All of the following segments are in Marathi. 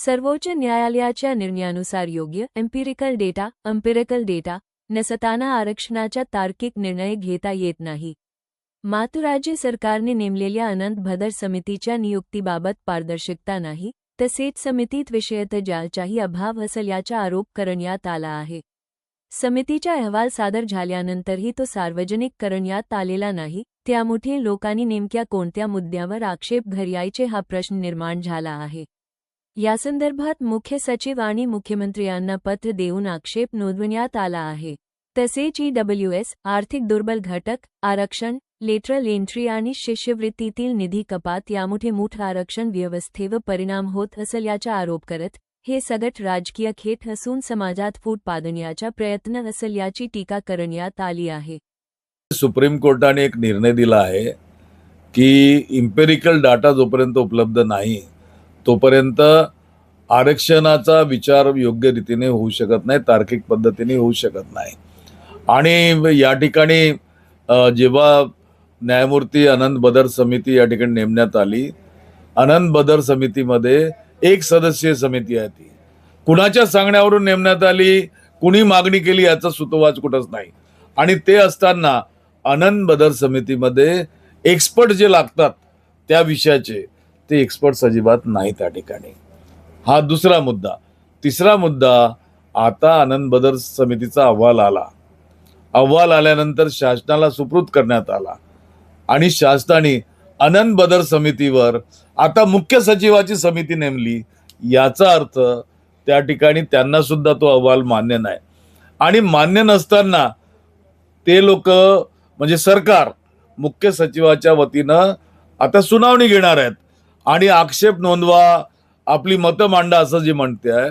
सर्वोच्च न्यायालयाच्या निर्णयानुसार योग्य एम्पिरिकल डेटा नसताना आरक्षणाचा तार्किक निर्णय घेता येत नाही. मात्र राज्य सरकारने नेमलेल्या अनंत भदर समितीच्या नियुक्तीबाबत पारदर्शकता नाही, तसेच समितीत विषयत जाचाही अभाव असल्याचा आरोप करण्यात आला आहे. समितीचा अहवाल सादर झाल्यानंतरही तो सार्वजनिक करण्यात आलेला नाही, त्यामुळे लोकांनी नेमक्या कोणत्या मुद्द्यावर आक्षेप घ्यायचे हा प्रश्न निर्माण झाला आहे. यासंदर्भात मुख्य सचिव आणि मुख्यमंत्र्यांना पत्र देऊन आक्षेप नोंदवण्यात आला आहे. तसेच EWS, आर्थिक दुर्बल घटक, आरक्षण, लेटरल एंट्री आणि शिष्यवृत्तीतील निधी कपात यामुळे मोठं आरक्षण व्यवस्थेवर परिणाम होत असल्याचा आरोप करत हे सगळं राजकीय खेळ असून समाजात फूट पाडण्याचा प्रयत्न असल्याची टीका करण्यात आली आहे. सुप्रीम कोर्टाने एक निर्णय दिला आहे की इम्पेरिकल डाटा जोपर्यंत उपलब्ध नाही तोपर्यंत आरक्षणाचा विचार योग्य रीतीने होऊ शकत नाही, तार्किक पद्धतीने होऊ शकत नाही. आणि या ठिकाणी जेव्हा न्यायमूर्ती अनंत बदर समिती या ठिकाणी नेमण्यात आली, अनंत बदर समितीमध्ये एक सदस्यीय समिती आहे. ती कुणाच्या सांगण्यावरून नेमण्यात आली, कुणी मागणी केली याचा सुतोवाच कुठंच नाही. आणि ते असताना अनंत बदर समितीमध्ये एक्सपर्ट जे लागतात त्या विषयाचे ते एक्सपर्ट अजिबात नाही त्या ठिकाणी. हा दुसरा मुद्दा. तिसरा मुद्दा, आता अनंत बदर समितीचा अहवाल आला. अहवाल आल्यानंतर शासनाला सुपूर्द करण्यात आला आणि शासनाने अनंत बदर समितीवर आता मुख्य सचिवाची समिती नेमली. याचा अर्थ त्या ठिकाणी त्यांना सुद्धा तो अहवाल मान्य नाही. आणि मान्य नसताना ते लोक म्हणजे सरकार मुख्य सचिवाच्या वतीनं आता सुनावणी घेणार आहेत आणि आक्षेप नोंदवा, आपली मतं मांडा असं जे म्हणते आहे.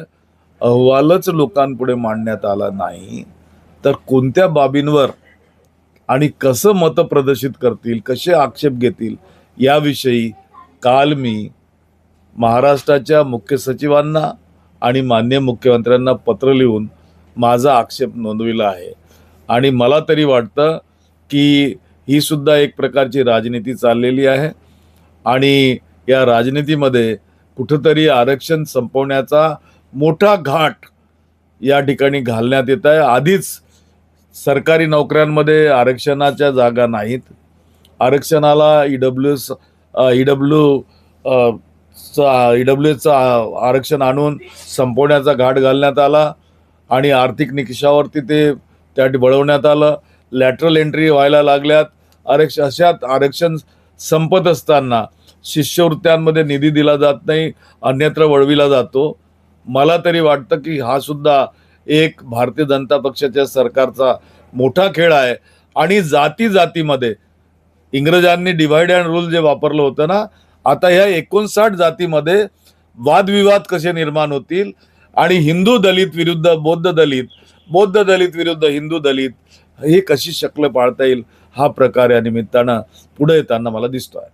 अहवालच लोकांपुढे मांडण्यात आला नाही तर कोणत्या बाबींवर आणि कसं मत प्रदर्शित करतील, कसे आक्षेप घेतील याविषयी काल मी महाराष्ट्राच्या मुख्य सचिवांना आणि माननीय मुख्यमंत्र्यांना पत्र लिहून माझा आक्षेप नोंदविला आहे. आणि मला तरी वाटतं की ही सुद्धा एक प्रकारची राजनीती चाललेली आहे आणि या राजनीतीमध्ये कुठंतरी आरक्षण संपवण्याचा मोठा घाट या ठिकाणी घालण्यात येत आहे. आधीच सरकारी नोकऱ्यांमध्ये आरक्षणाच्या जागा नाहीत. आरक्षणाला ईडब्ल्यूचं आरक्षण आणून संपवण्याचा घाट घालण्यात आला आणि आर्थिक निकषावरती ते त्या वळवण्यात आलं. लॅटरल एंट्री व्हायला लागल्यात. अशात आरक्षण संपत असताना शिष्यवृत्त्यांमध्ये निधी दिला जात नाही, अन्यत्र वळविला जातो. मला तरी वाटतं की हा सुद्धा एक भारतीय जनता पक्षाच्या सरकारचा मोठा खेळ आहे. आणि जाती जातीमध्ये इंग्रजांनी डिव्हाइड अँड रूल जे वापरलं होतं ना, आता ह्या 59 जातीमध्ये वादविवाद कसे निर्माण होतील आणि हिंदू दलित विरुद्ध बौद्ध दलित, बौद्ध दलित विरुद्ध हिंदू दलित, हे कशी शक्ल पाळता येईल हा प्रकार या निमित्तानं पुढे येताना मला दिसतोय.